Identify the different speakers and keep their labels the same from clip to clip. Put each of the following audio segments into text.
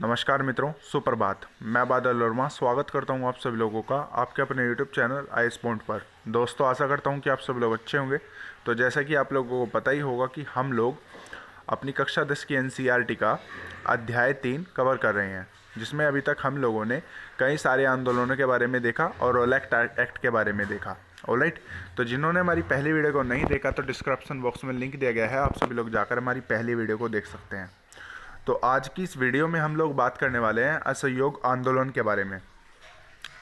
Speaker 1: नमस्कार मित्रों, सुप्रभात। मैं बादल वर्मा स्वागत करता हूं आप सभी लोगों का आपके अपने यूट्यूब चैनल आई स्पॉन्ट पर। दोस्तों, आशा करता हूं कि आप सभी लोग अच्छे होंगे। तो जैसा कि आप लोगों को पता ही होगा कि हम लोग अपनी कक्षा 10 की एनसीईआरटी का अध्याय 3 कवर कर रहे हैं, जिसमें अभी तक हम लोगों ने कई सारे आंदोलनों के बारे में देखा और रोलैक्ट एक्ट के बारे में देखा। ऑलराइट, तो जिन्होंने हमारी पहली वीडियो को नहीं देखा तो डिस्क्रिप्शन बॉक्स में लिंक दिया गया है, आप सभी लोग जाकर हमारी पहली वीडियो को देख सकते हैं। तो आज की इस वीडियो में हम लोग बात करने वाले हैं असहयोग आंदोलन के बारे में।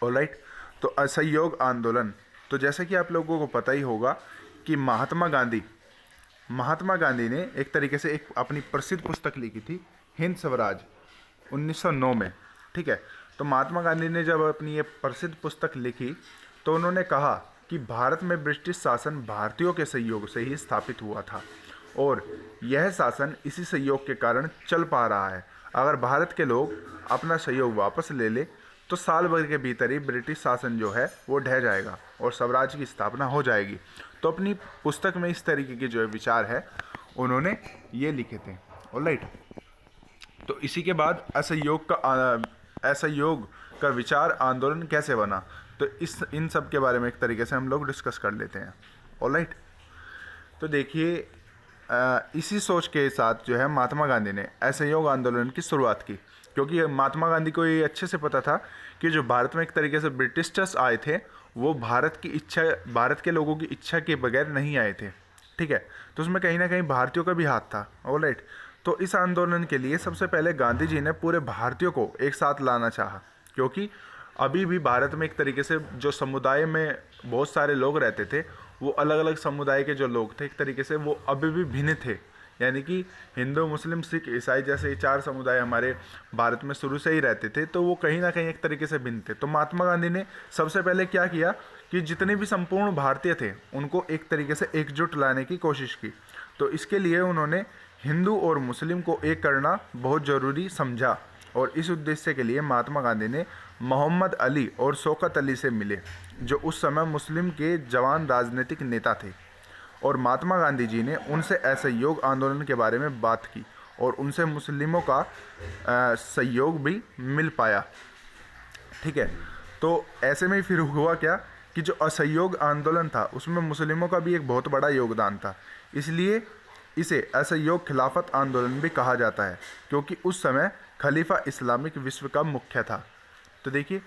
Speaker 1: ऑलराइट, तो असहयोग आंदोलन, तो जैसे कि आप लोगों को पता ही होगा कि महात्मा गांधी ने एक तरीके से एक अपनी प्रसिद्ध पुस्तक लिखी थी, हिंद स्वराज, 1909 में। ठीक है, तो महात्मा गांधी ने जब अपनी ये प्रसिद्ध पुस्तक लिखी तो उन्होंने कहा कि भारत में ब्रिटिश शासन भारतीयों के सहयोग से ही स्थापित हुआ था और यह शासन इसी सहयोग के कारण चल पा रहा है। अगर भारत के लोग अपना सहयोग वापस ले ले तो साल भर के भीतर ही ब्रिटिश शासन जो है वो ढह जाएगा और स्वराज की स्थापना हो जाएगी। तो अपनी पुस्तक में इस तरीके के जो विचार है उन्होंने ये लिखे थे। ऑलराइट, तो इसी के बाद असहयोग का विचार आंदोलन कैसे बना, तो इन सब के बारे में एक तरीके से हम लोग डिस्कस कर लेते हैं। ऑलराइट, तो देखिए, इसी सोच के साथ जो है महात्मा गांधी ने असहयोग आंदोलन की शुरुआत की, क्योंकि महात्मा गांधी को ये अच्छे से पता था कि जो भारत में एक तरीके से ब्रिटिशर्स आए थे वो भारत के लोगों की इच्छा के बगैर नहीं आए थे। ठीक है, तो उसमें कहीं ना कहीं भारतीयों का भी हाथ था। ऑलराइट, तो इस आंदोलन के लिए सबसे पहले गांधी जी ने पूरे भारतीयों को एक साथ लाना चाहा, क्योंकि अभी भी भारत में एक तरीके से जो समुदाय में बहुत सारे लोग रहते थे, वो अलग अलग समुदाय के जो लोग थे एक तरीके से वो अभी भी भिन्न थे। यानी कि हिंदू, मुस्लिम, सिख, ईसाई जैसे ये 4 समुदाय हमारे भारत में शुरू से ही रहते थे, तो वो कहीं ना कहीं एक तरीके से भिन्न थे। तो महात्मा गांधी ने सबसे पहले क्या किया कि जितने भी संपूर्ण भारतीय थे उनको एक तरीके से एकजुट लाने की कोशिश की। तो इसके लिए उन्होंने हिंदू और मुस्लिम को एक करना बहुत ज़रूरी समझा और इस उद्देश्य के लिए महात्मा गांधी ने मोहम्मद अली और शौकत अली से मिले, जो उस समय मुस्लिम के जवान राजनीतिक नेता थे। और महात्मा गांधी जी ने उनसे असहयोग आंदोलन के बारे में बात की और उनसे मुस्लिमों का सहयोग भी मिल पाया। ठीक है, तो ऐसे में फिर हुआ क्या कि जो असहयोग आंदोलन था उसमें मुस्लिमों का भी एक बहुत बड़ा योगदान था, इसलिए इसे असहयोग खिलाफत आंदोलन भी कहा जाता है, क्योंकि उस समय खलीफा इस्लामिक विश्व का मुख्य था। तो देखिए,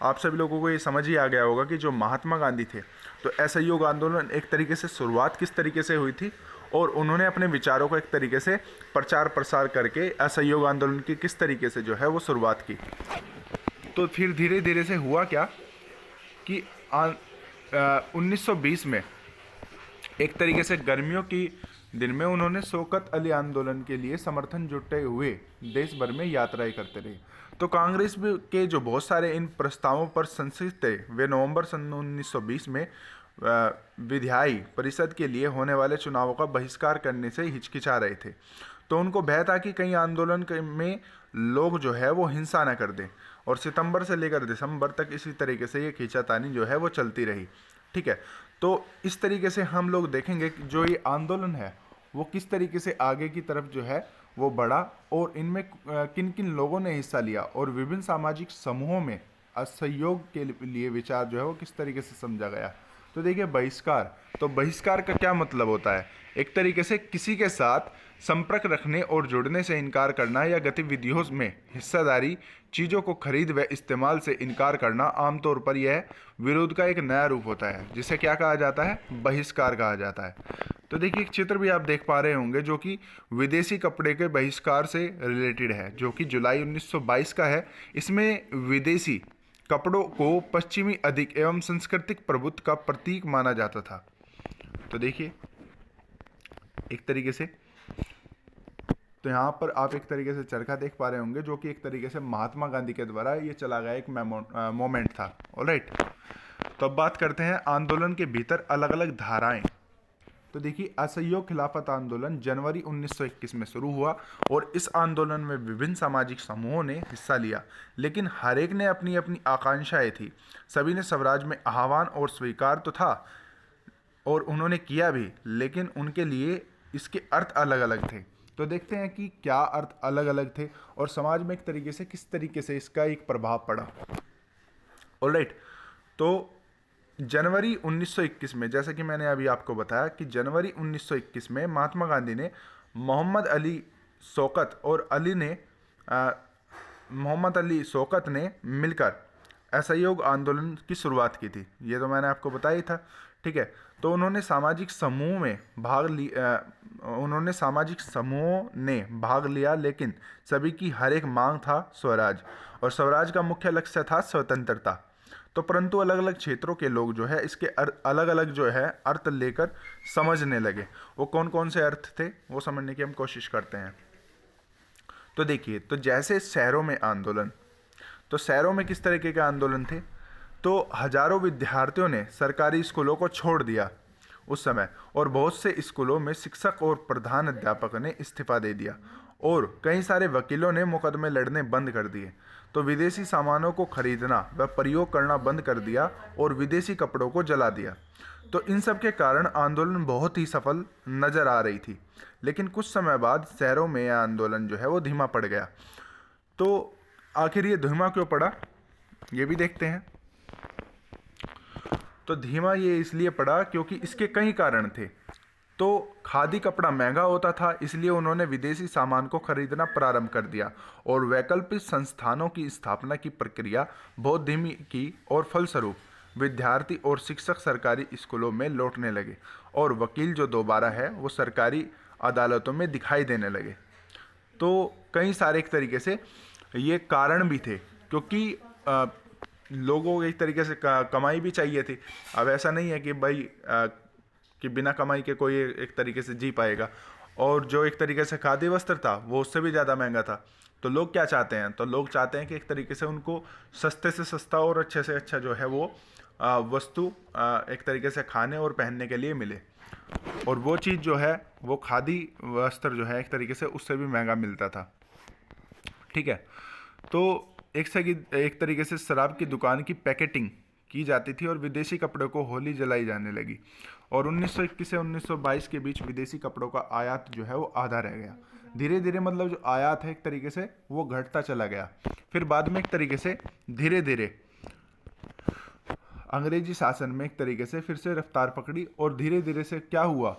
Speaker 1: आप सभी लोगों को ये समझ ही आ गया होगा कि जो महात्मा गांधी थे, तो असहयोग आंदोलन एक तरीके से शुरुआत किस तरीके से हुई थी और उन्होंने अपने विचारों को एक तरीके से प्रचार प्रसार करके असहयोग आंदोलन की किस तरीके से जो है वो शुरुआत की। तो फिर धीरे धीरे से हुआ क्या कि 1920 में एक तरीके से गर्मियों की दिन में उन्होंने शौकत अली आंदोलन के लिए समर्थन जुटे हुए देश भर में यात्राएं करते रहे। तो कांग्रेस के जो बहुत सारे इन प्रस्तावों पर संसद थे, वे नवंबर सन 1920 में विधायी परिषद के लिए होने वाले चुनावों का बहिष्कार करने से हिचकिचा रहे थे। तो उनको भय था कि कहीं आंदोलन में लोग जो है वो हिंसा न कर दें, और सितंबर से लेकर दिसंबर तक इसी तरीके से ये खींचातानी जो है वो चलती रही। ठीक है, तो इस तरीके से हम लोग देखेंगे कि जो ये आंदोलन है वो किस तरीके से आगे की तरफ जो है वो बढ़ा और इनमें किन किन लोगों ने हिस्सा लिया और विभिन्न सामाजिक समूहों में असहयोग के लिए विचार जो है वो किस तरीके से समझा गया। तो देखिए, बहिष्कार, तो बहिष्कार का क्या मतलब होता है? एक तरीके से किसी के साथ संपर्क रखने और जुड़ने से इनकार करना या गतिविधियों में हिस्सेदारी, चीज़ों को खरीद व इस्तेमाल से इनकार करना। आमतौर पर यह विरोध का एक नया रूप होता है जिसे क्या कहा जाता है? बहिष्कार कहा जाता है। तो देखिए, एक चित्र भी आप देख पा रहे होंगे जो कि विदेशी कपड़े के बहिष्कार से रिलेटेड है, जो कि जुलाई 1922 का है। इसमें विदेशी कपड़ों को पश्चिमी अधिक एवं सांस्कृतिक प्रभुत्व का प्रतीक माना जाता था। तो देखिए, एक तरीके से तो यहाँ पर आप एक तरीके से चरखा देख पा रहे होंगे, जो कि एक तरीके से महात्मा गांधी के द्वारा ये चला गया एक मोमेंट था। ऑलराइट, तो अब बात करते हैं आंदोलन के भीतर अलग अलग धाराएं। तो देखिए, असहयोग खिलाफत आंदोलन जनवरी 1921 में शुरू हुआ और इस आंदोलन में विभिन्न सामाजिक समूहों ने हिस्सा लिया, लेकिन हर एक ने अपनी अपनी आकांक्षाएं थी। सभी ने स्वराज में आह्वान और स्वीकार तो था और उन्होंने किया भी, लेकिन उनके लिए इसके अर्थ अलग अलग थे। तो देखते हैं कि क्या अर्थ अलग अलग थे और समाज में एक तरीके से किस तरीके से इसका एक प्रभाव पड़ा। ऑलराइट, तो जनवरी 1921 में, जैसा कि मैंने अभी आपको बताया कि जनवरी 1921 में महात्मा गांधी ने मोहम्मद अली शौकत और मोहम्मद अली शौकत ने मिलकर असहयोग आंदोलन की शुरुआत की थी। ये तो मैंने आपको बताया ही था, ठीक है। तो उन्होंने सामाजिक समूहों ने भाग लिया, लेकिन सभी की हर एक मांग था स्वराज, और स्वराज का मुख्य लक्ष्य था स्वतंत्रता। तो परंतु अलग अलग क्षेत्रों के लोग जो है इसके अलग अलग जो है अर्थ लेकर समझने लगे। वो कौन कौन से अर्थ थे वो समझने की हम कोशिश करते हैं। तो देखिए, तो जैसे शहरों में आंदोलन, तो शहरों में किस तरीके के आंदोलन थे, तो हजारों विद्यार्थियों ने सरकारी स्कूलों को छोड़ दिया उस समय, और बहुत से स्कूलों में शिक्षक और प्रधान अध्यापक ने इस्तीफा दे दिया, और कई सारे वकीलों ने मुकदमे लड़ने बंद कर दिए। तो विदेशी सामानों को खरीदना व प्रयोग करना बंद कर दिया और विदेशी कपड़ों को जला दिया। तो इन सब के कारण आंदोलन बहुत ही सफल नजर आ रही थी, लेकिन कुछ समय बाद शहरों में यह आंदोलन जो है वो धीमा पड़ गया। तो आखिर ये धीमा क्यों पड़ा, ये भी देखते हैं। तो धीमा ये इसलिए पड़ा क्योंकि इसके कई कारण थे। तो खादी कपड़ा महंगा होता था, इसलिए उन्होंने विदेशी सामान को खरीदना प्रारंभ कर दिया, और वैकल्पिक संस्थानों की स्थापना की प्रक्रिया बहुत धीमी की, और फलस्वरूप विद्यार्थी और शिक्षक सरकारी स्कूलों में लौटने लगे, और वकील जो दोबारा है वो सरकारी अदालतों में दिखाई देने लगे। तो कई सारे एक तरीके से ये कारण भी थे, क्योंकि लोगों को एक तरीके से कमाई भी चाहिए थी। अब ऐसा नहीं है कि भाई कि बिना कमाई के कोई एक तरीके से जी पाएगा, और जो एक तरीके से खाद्य वस्त्र था वो उससे भी ज़्यादा महंगा था। तो लोग क्या चाहते हैं, तो लोग चाहते हैं कि एक तरीके से उनको सस्ते से सस्ता और अच्छे से अच्छा जो है वो वस्तु एक तरीके से खाने और पहनने के लिए मिले, और वो चीज़ जो है वो खादी वस्त्र जो है एक तरीके से उससे भी महंगा मिलता था, ठीक है। तो एक तरीके से शराब की दुकान की पैकेटिंग की जाती थी, और विदेशी कपड़ों को होली जलाई जाने लगी, और 1921 से 1922 के बीच विदेशी कपड़ों का आयात जो है वो आधा रह गया। धीरे धीरे मतलब जो आयात है एक तरीके से वो घटता चला गया। फिर बाद में एक तरीके से धीरे धीरे अंग्रेजी शासन में एक तरीके से फिर से रफ्तार पकड़ी, और धीरे धीरे से क्या हुआ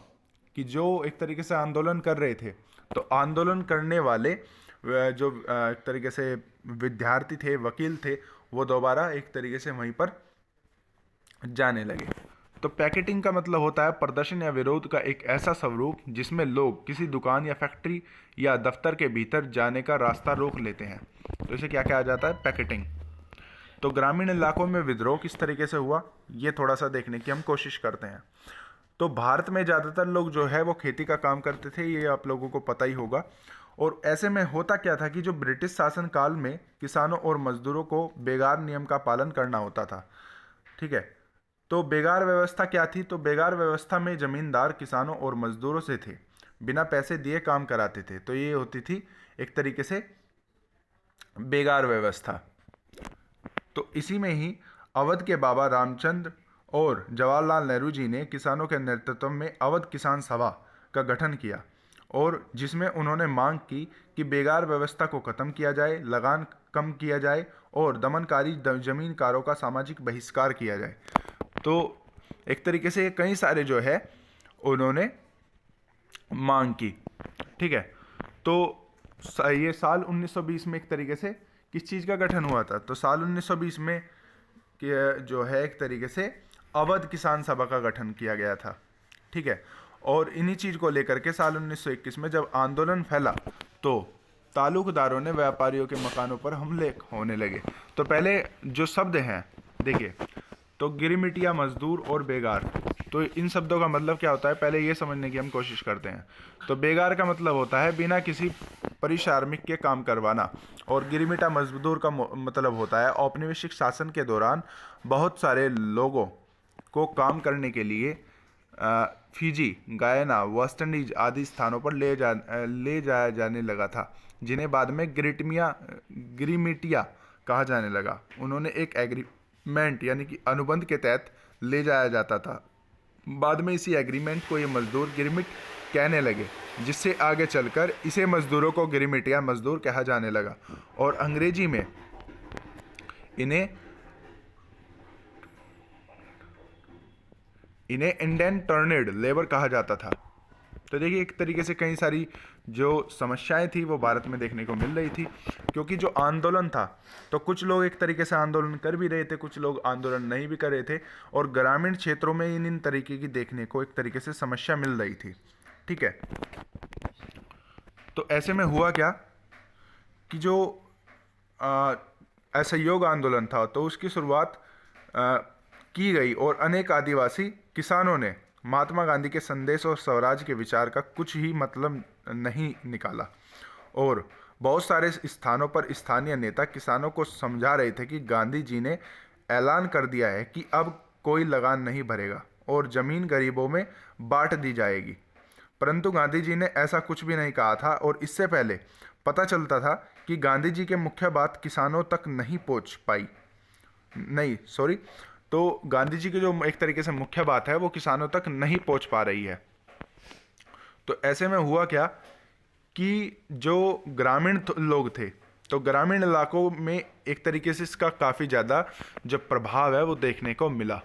Speaker 1: कि जो एक तरीके से आंदोलन कर रहे थे, तो आंदोलन करने वाले जो एक तरीके से विद्यार्थी थे, वकील थे, वो दोबारा एक तरीके से वहीं पर जाने लगे। तो पैकेटिंग का मतलब होता है प्रदर्शन या विरोध का एक ऐसा स्वरूप जिसमें लोग किसी दुकान या फैक्ट्री या दफ्तर के भीतर जाने का रास्ता रोक लेते हैं। तो इसे क्या कहा जाता है, पैकेटिंग। तो ग्रामीण इलाकों में विद्रोह किस तरीके से हुआ, ये थोड़ा सा देखने की हम कोशिश करते हैं। तो भारत में ज़्यादातर लोग जो है वो खेती का काम करते थे, ये आप लोगों को पता ही होगा। और ऐसे में होता क्या था कि जो ब्रिटिश शासन काल में किसानों और मजदूरों को बेगार नियम का पालन करना होता था, ठीक है। तो बेगार व्यवस्था क्या थी, तो बेगार व्यवस्था में जमींदार किसानों और मजदूरों से थे बिना पैसे दिए काम कराते थे। तो ये होती थी एक तरीके से बेगार व्यवस्था। तो इसी में ही अवध के बाबा रामचंद्र और जवाहरलाल नेहरू जी ने किसानों के नेतृत्व में अवध किसान सभा का गठन किया, और जिसमें उन्होंने मांग की कि बेगार व्यवस्था को खत्म किया जाए, लगान कम किया जाए, और दमनकारी जमींदारों का सामाजिक बहिष्कार किया जाए। तो एक तरीके से कई सारे जो है उन्होंने मांग की, ठीक है। तो ये साल 1920 में एक तरीके से किस चीज़ का गठन हुआ था, तो साल 1920 में जो है एक तरीके से अवध किसान सभा का गठन किया गया था, ठीक है। और इन्हीं चीज़ को लेकर के साल 1921 में जब आंदोलन फैला, तो तालुकदारों ने व्यापारियों के मकानों पर हमले होने लगे। तो पहले जो शब्द हैं देखिए, तो गिरमिटिया, मजदूर और बेगार, तो इन शब्दों का मतलब क्या होता है, पहले ये समझने की हम कोशिश करते हैं। तो बेगार का मतलब होता है बिना किसी परिश्रमिक के काम करवाना, और गिरमिटा मजदूर का मतलब होता है औपनिवेशिक शासन के दौरान बहुत सारे लोगों को काम करने के लिए फिजी, गयाना, वेस्ट इंडीज आदि स्थानों पर ले जाया जाने लगा था, जिन्हें बाद में गिरिमिटिया कहा जाने लगा। उन्होंने एक एग्रीमेंट यानी कि अनुबंध के तहत ले जाया जाता था। बाद में इसी एग्रीमेंट को ये मजदूर गिरमिट कहने लगे, जिससे आगे चलकर इसे मजदूरों को गिरमिटिया मजदूर कहा जाने लगा और अंग्रेजी में इन्हें इंडियन टर्नेड लेबर कहा जाता था। तो देखिए एक तरीके से कई सारी जो समस्याएं थी वो भारत में देखने को मिल रही थी, क्योंकि जो आंदोलन था तो कुछ लोग एक तरीके से आंदोलन कर भी रहे थे, कुछ लोग आंदोलन नहीं भी कर रहे थे, और ग्रामीण क्षेत्रों में इन तरीके की देखने को एक तरीके से समस्या मिल रही थी। ठीक है, तो ऐसे में हुआ क्या कि जो असहयोग आंदोलन था तो उसकी शुरुआत की गई और अनेक आदिवासी किसानों ने महात्मा गांधी के संदेश और स्वराज के विचार का कुछ ही मतलब नहीं निकाला, और बहुत सारे स्थानों पर स्थानीय नेता किसानों को समझा रहे थे कि गांधी जी ने ऐलान कर दिया है कि अब कोई लगान नहीं भरेगा और ज़मीन गरीबों में बांट दी जाएगी। परंतु गांधी जी ने ऐसा कुछ भी नहीं कहा था, और इससे पहले पता चलता था कि गांधी जी के मुख्य बात किसानों तक नहीं पहुंच पाई, तो गांधी जी की जो एक तरीके से मुख्य बात है वो किसानों तक नहीं पहुंच पा रही है। तो ऐसे में हुआ क्या कि जो ग्रामीण लोग थे तो ग्रामीण इलाकों में एक तरीके से इसका काफ़ी ज़्यादा जो प्रभाव है वो देखने को मिला।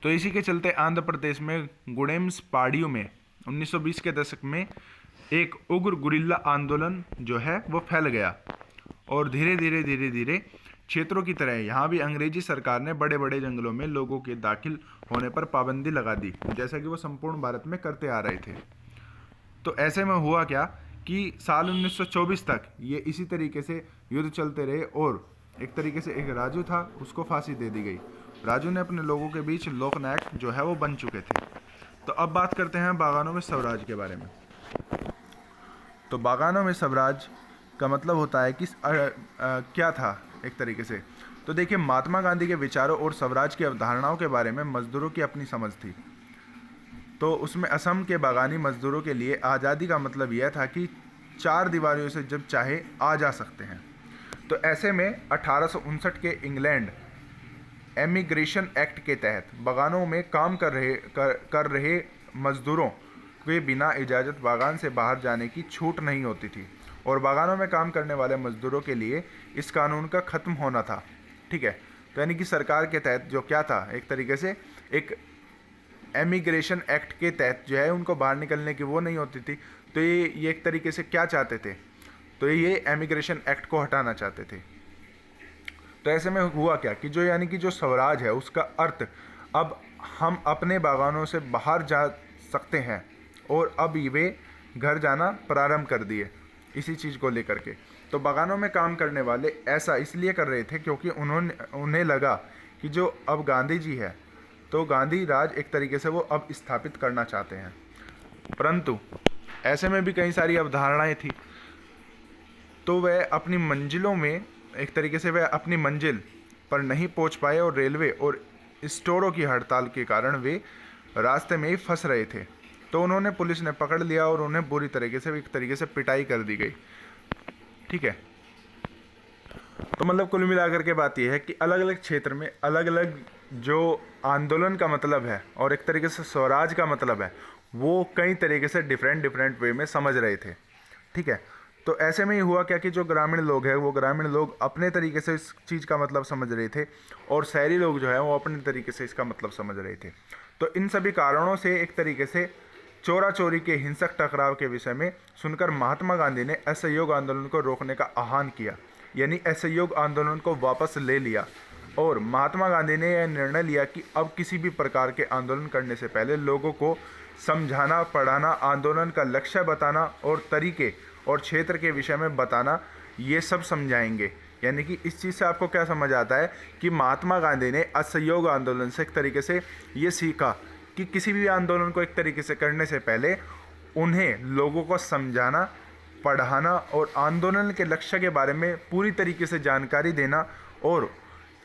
Speaker 1: तो इसी के चलते आंध्र प्रदेश में गुडेम्स पहाड़ियों में 1920 के दशक में एक उग्र गुरिल्ला आंदोलन जो है वो फैल गया, और धीरे धीरे क्षेत्रों की तरह यहाँ भी अंग्रेजी सरकार ने बड़े बड़े जंगलों में लोगों के दाखिल होने पर पाबंदी लगा दी, जैसा कि वो संपूर्ण भारत में करते आ रहे थे। तो ऐसे में हुआ क्या कि साल 1924 तक ये इसी तरीके से युद्ध चलते रहे, और एक तरीके से एक राजू था उसको फांसी दे दी गई। राजू ने अपने लोगों के बीच लोकनायक जो है वो बन चुके थे। तो अब बात करते हैं बागानों में स्वराज के बारे में। तो बागानों में स्वराज का मतलब होता है कि क्या था एक तरीके से। तो देखिए महात्मा गांधी के विचारों और स्वराज की अवधारणाओं के बारे में मजदूरों की अपनी समझ थी। तो उसमें असम के बागानी मजदूरों के लिए आज़ादी का मतलब यह था कि 4 दीवारियों से जब चाहे आ जा सकते हैं। तो ऐसे में 1859 के इंग्लैंड एमिग्रेशन एक्ट के तहत बागानों में काम कर रहे मजदूरों के बिना इजाज़त बागान से बाहर जाने की छूट नहीं होती थी, और बागानों में काम करने वाले मजदूरों के लिए इस कानून का ख़त्म होना था। ठीक है, तो यानी कि सरकार के तहत जो क्या था एक तरीके से एक एमिग्रेशन एक्ट के तहत जो है उनको बाहर निकलने की वो नहीं होती थी। तो ये एक तरीके से क्या चाहते थे, तो ये एमिग्रेशन एक्ट को हटाना चाहते थे। तो ऐसे में हुआ क्या कि जो यानी कि जो स्वराज है उसका अर्थ अब हम अपने बागानों से बाहर जा सकते हैं, और अब वे घर जाना प्रारंभ कर दिए इसी चीज़ को लेकर के। तो बागानों में काम करने वाले ऐसा इसलिए कर रहे थे क्योंकि उन्हें लगा कि जो अब गांधी जी है तो गांधी राज एक तरीके से वो अब स्थापित करना चाहते हैं। परंतु ऐसे में भी कई सारी अवधारणाएं थी, तो वह अपनी मंजिलों में एक तरीके से वह अपनी मंजिल पर नहीं पहुंच पाए, और रेलवे और स्टोरों की हड़ताल के कारण वे रास्ते में ही फंस रहे थे। तो उन्होंने पुलिस ने पकड़ लिया और उन्हें बुरी तरीके से एक तरीके से पिटाई कर दी गई। ठीक है, तो मतलब कुल मिलाकर के बात यह है कि अलग अलग क्षेत्र में अलग अलग जो आंदोलन का मतलब है और एक तरीके से स्वराज का मतलब है वो कई तरीके से डिफरेंट वे में समझ रहे थे। ठीक है, तो ऐसे में ही हुआ क्या कि जो ग्रामीण लोग हैं वो ग्रामीण लोग अपने तरीके से इस चीज़ का मतलब समझ रहे थे, और शहरी लोग जो है वो अपने तरीके से इसका मतलब समझ रहे थे। तो इन सभी कारणों से एक तरीके से चोरा चोरी के हिंसक टकराव के विषय में सुनकर महात्मा गांधी ने असहयोग आंदोलन को रोकने का आह्वान किया, यानी असहयोग आंदोलन को वापस ले लिया। और महात्मा गांधी ने यह निर्णय लिया कि अब किसी भी प्रकार के आंदोलन करने से पहले लोगों को समझाना, पढ़ाना, आंदोलन का लक्ष्य बताना और तरीके और क्षेत्र के विषय में बताना, ये सब समझाएंगे। यानी कि इस चीज़ से आपको क्या समझ आता है कि महात्मा गांधी ने असहयोग आंदोलन से एक तरीके से ये सीखा कि किसी भी आंदोलन को एक तरीके से करने से पहले उन्हें लोगों को समझाना, पढ़ाना और आंदोलन के लक्ष्य के बारे में पूरी तरीके से जानकारी देना, और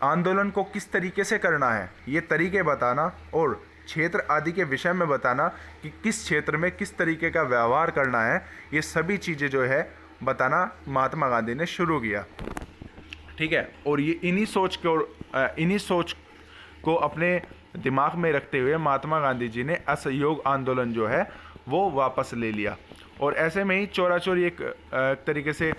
Speaker 1: आंदोलन को किस तरीके से करना है ये तरीके बताना, और क्षेत्र आदि के विषय में बताना कि किस क्षेत्र में किस तरीके का व्यवहार करना है, ये सभी चीज़ें जो है बताना महात्मा गांधी ने शुरू किया। ठीक है, और ये इन्हीं सोच को अपने दिमाग में रखते हुए महात्मा गांधी जी ने असहयोग आंदोलन जो है वो वापस ले लिया। और ऐसे में ही चोरा चोरी एक तरीके से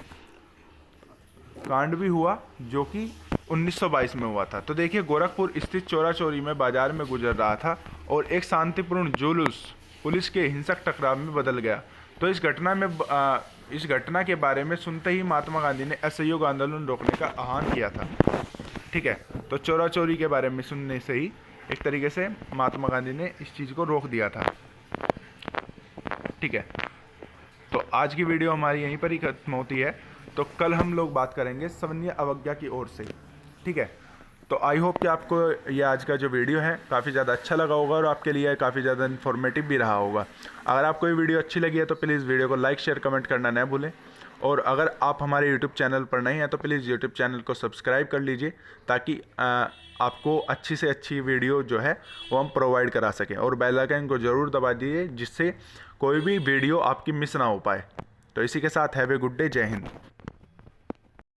Speaker 1: कांड भी हुआ जो कि 1922 में हुआ था। तो देखिए, गोरखपुर स्थित चोरा चोरी में बाजार में गुजर रहा था और एक शांतिपूर्ण जुलूस पुलिस के हिंसक टकराव में बदल गया। तो इस घटना के बारे में सुनते ही महात्मा गांधी ने असहयोग आंदोलन रोकने का आह्वान किया था। ठीक है, तो चोरा चोरी के बारे में सुनने से ही एक तरीके से महात्मा गांधी ने इस चीज़ को रोक दिया था। ठीक है, तो आज की वीडियो हमारी यहीं पर ही खत्म होती है। तो कल हम लोग बात करेंगे सवर्ण अवज्ञा की ओर से। ठीक है, तो आई होप कि आपको ये आज का जो वीडियो है काफ़ी ज़्यादा अच्छा लगा होगा और आपके लिए काफ़ी ज़्यादा इन्फॉर्मेटिव भी रहा होगा। अगर आपको ये वीडियो अच्छी लगी है तो प्लीज़ वीडियो को लाइक शेयर कमेंट करना न भूलें। और अगर आप हमारे यूट्यूब चैनल पर नहीं हैं तो प्लीज़ यूट्यूब चैनल को सब्सक्राइब कर लीजिए, ताकि आपको अच्छी से अच्छी वीडियो जो है वो हम प्रोवाइड करा सकें। और बेल आइकन को ज़रूर दबा दीजिए जिससे कोई भी वीडियो आपकी मिस ना हो पाए। तो इसी के साथ हैव ए गुड डे, जय हिंद।